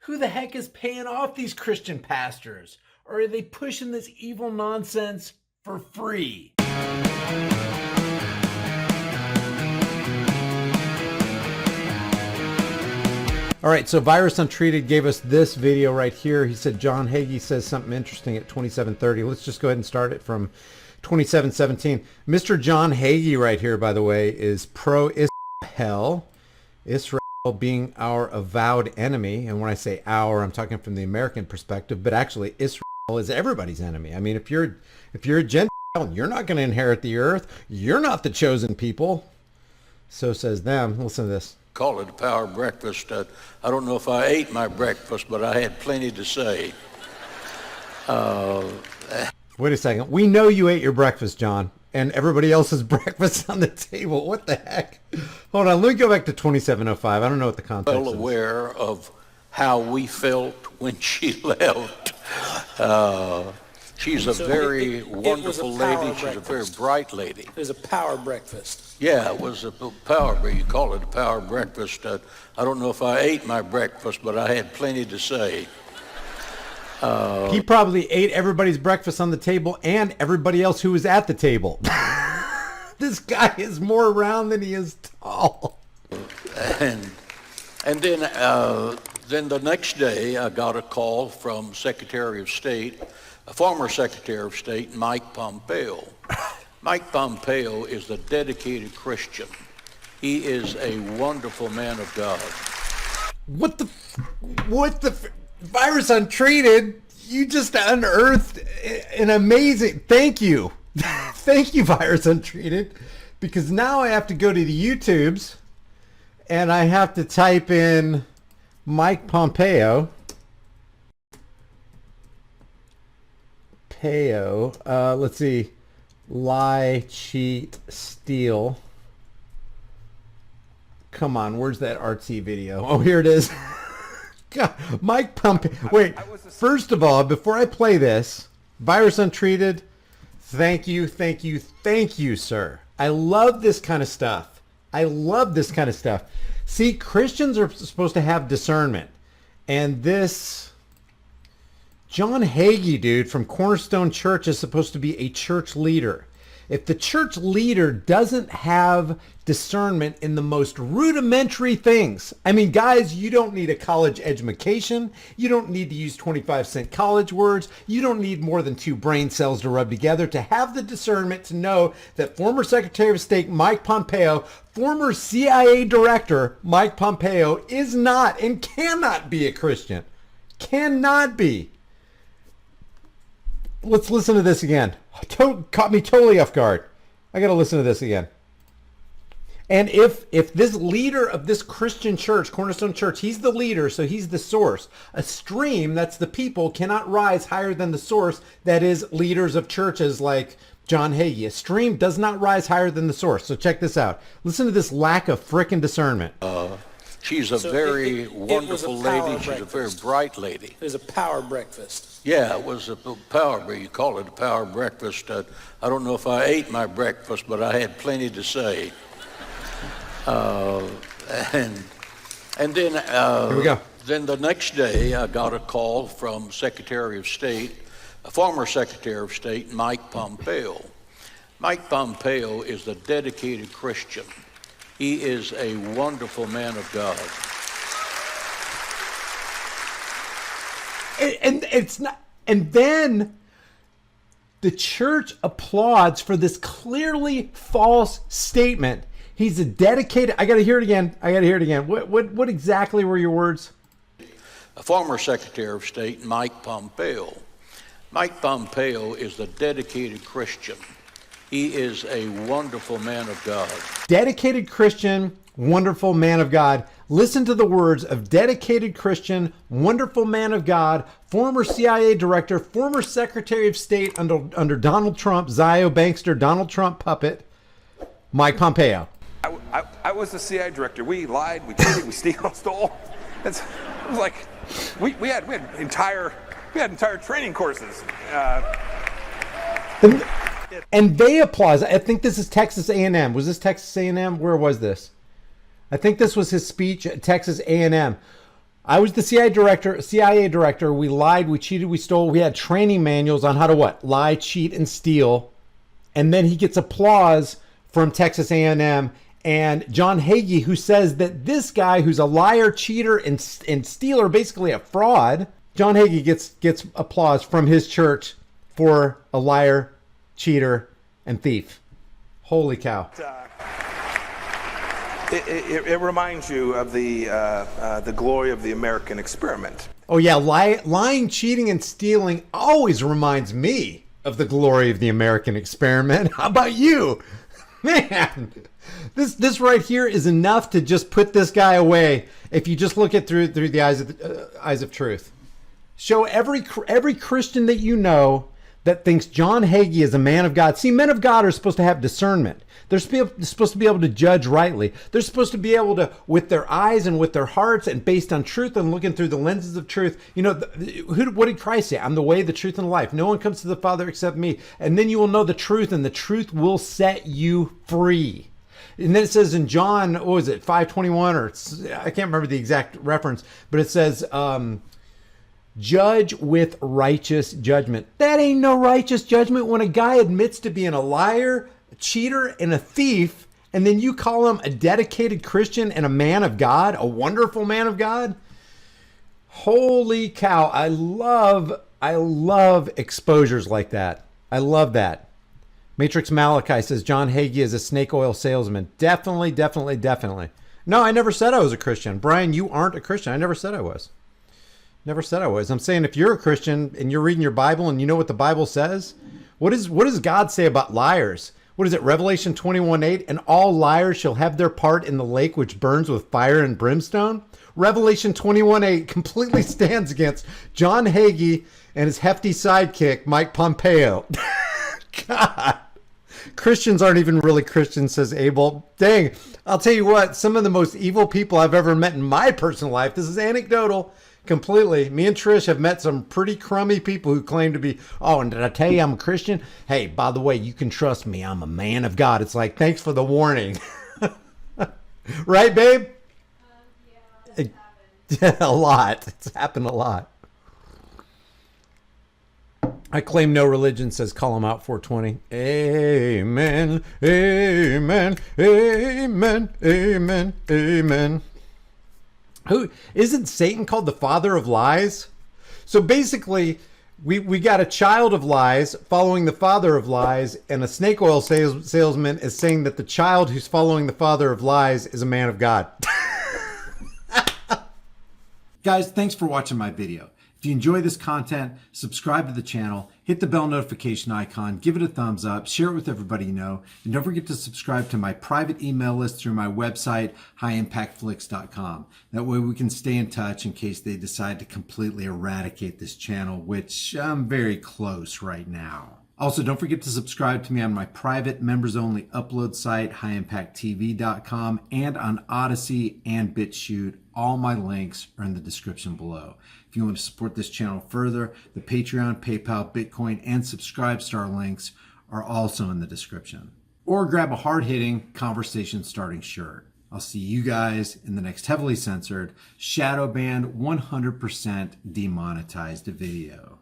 Who the heck is paying off these Christian pastors? Or are they pushing this evil nonsense for free? All right, so Virus Untreated gave us this video right here. He said John Hagee says something interesting at 27:30. Let's just go ahead and start it from 27:17. Mr. John Hagee right here, by the way, is pro-Israel. Israel being our avowed enemy. And when I say our, I'm talking from the American perspective, but actually Israel is everybody's enemy. I mean, if you're a Gentile, you're not going to inherit the earth. You're not the chosen people. So says them. Listen to this. Call it a power breakfast. I don't know if I ate my breakfast, but I had plenty to say. Wait a second. We know you ate your breakfast, John, and everybody else's breakfast on the table. What the heck? Hold on. Let me go back to 2705. I don't know what the context is. Well aware of how we felt when she left. She's a very wonderful lady. She's a very bright lady. It was a power breakfast. Yeah, it was a power breakfast. You call it a power breakfast. I don't know if I ate my breakfast, but I had plenty to say. He probably ate everybody's breakfast on the table and everybody else who was at the table. This guy is more round than he is tall. And then the next day, I got a call from Secretary of State, a former Secretary of State, Mike Pompeo. Mike Pompeo is a dedicated Christian. He is a wonderful man of God. What the Virus Untreated? You just unearthed an amazing, thank you. Thank you, Virus Untreated. Because now I have to go to the YouTubes and I have to type in Mike Pompeo. Let's see. Lie, cheat, steal. Come on, where's that artsy video? Oh, here it is. God, Mike Pompeo. Wait, first of all, before I play this, Virus Untreated, thank you, sir. I love this kind of stuff. See, Christians are supposed to have discernment. And this John Hagee, dude, from Cornerstone Church is supposed to be a church leader. If the church leader doesn't have discernment in the most rudimentary things, I mean, guys, you don't need a college education. You don't need to use 25-cent college words. You don't need more than 2 brain cells to rub together to have the discernment to know that former Secretary of State Mike Pompeo, former CIA director Mike Pompeo is not and cannot be a Christian. Cannot be. Let's listen to this again. Caught me totally off guard. I got to listen to this again. And if this leader of this Christian church, Cornerstone Church, he's the leader, so he's the source. A stream, that's the people, cannot rise higher than the source, that is leaders of churches like John Hagee. A stream does not rise higher than the source. So check this out. Listen to this lack of frickin' discernment. She's a very wonderful lady. She's a very bright lady. It was a power breakfast. Yeah, it was a power breakfast. You call it a power breakfast. I don't know if I ate my breakfast, but I had plenty to say. And then Here we go. Then the next day, I got a call from Secretary of State, a former Secretary of State, Mike Pompeo. Mike Pompeo is a dedicated Christian. He is a wonderful man of God. And it's not, and then the church applauds for this clearly false statement. He's a dedicated, I got to hear it again. What exactly were your words? A former Secretary of State, Mike Pompeo. Mike Pompeo is a dedicated Christian. He is a wonderful man of God. Dedicated Christian, wonderful man of God. Listen to the words of dedicated Christian, wonderful man of God, former CIA director, former Secretary of State under Donald Trump, Zio Bankster, Donald Trump puppet, Mike Pompeo. I was the CIA director. We lied, we cheated, we stole. It was like we had entire training courses. And they applaud. I think this is Texas A&M. Was this Texas A&M? Where was this? I think this was his speech at Texas A&M. I was the CIA director. We lied, we cheated, we stole. We had training manuals on how to what? Lie, cheat, and steal. And then he gets applause from Texas A&M and John Hagee, who says that this guy who's a liar, cheater, and stealer, basically a fraud, John Hagee gets applause from his church for a liar, cheater, and thief. Holy cow. It reminds you of the glory of the American experiment. Oh yeah, lying, cheating, and stealing always reminds me of the glory of the American experiment. How about you? Man, this right here is enough to just put this guy away if you just look at through the eyes of truth. Show every Christian that you know that thinks John Hagee is a man of God. See, men of God are supposed to have discernment. They're supposed to be able to judge rightly. They're supposed to be able to, with their eyes and with their hearts and based on truth and looking through the lenses of truth. You know, what did Christ say? I'm the way, the truth, and the life. No one comes to the Father except me. And then you will know the truth, and the truth will set you free. And then it says in John, what was it, 5:21, or I can't remember the exact reference, but it says, judge with righteous judgment. That ain't no righteous judgment when a guy admits to being a liar, a cheater, and a thief, and then you call him a dedicated Christian and a man of God, a wonderful man of God. Holy cow. I love exposures like that. I love that. Matrix Malachi says John Hagee is a snake oil salesman. Definitely. No, I never said I was a Christian. Brian, you aren't a Christian. I never said I was. Never said I was. I'm saying if you're a Christian and you're reading your Bible and you know what the Bible says, what does God say about liars? What is it? Revelation 21:8, and all liars shall have their part in the lake which burns with fire and brimstone. Revelation 21:8 completely stands against John Hagee and his hefty sidekick, Mike Pompeo. God. Christians aren't even really Christians, says Abel. Dang, I'll tell you what, some of the most evil people I've ever met in my personal life, this is anecdotal, completely. Me and Trish have met some pretty crummy people who claim to be, oh, and did I tell you I'm a Christian? Hey, by the way, you can trust me. I'm a man of God. It's like, thanks for the warning. Right, babe? Yeah, that's happened. A lot. It's happened a lot. I claim no religion, says call him out 420. Amen, amen, amen, amen, amen. Who isn't Satan called the father of lies? So basically, we got a child of lies following the father of lies, and a snake oil salesman is saying that the child who's following the father of lies is a man of God. Guys, thanks for watching my video. If you enjoy this content, subscribe to the channel, hit the bell notification icon, give it a thumbs up, share it with everybody you know, and don't forget to subscribe to my private email list through my website, highimpactflix.com. That way we can stay in touch in case they decide to completely eradicate this channel, which I'm very close right now. Also, don't forget to subscribe to me on my private members-only upload site, highimpacttv.com, and on Odyssey and BitChute. All my links are in the description below. If you want to support this channel further, the Patreon, PayPal, Bitcoin, and Subscribestar links are also in the description. Or grab a hard-hitting, conversation-starting shirt. I'll see you guys in the next heavily censored, shadow banned, 100% demonetized video.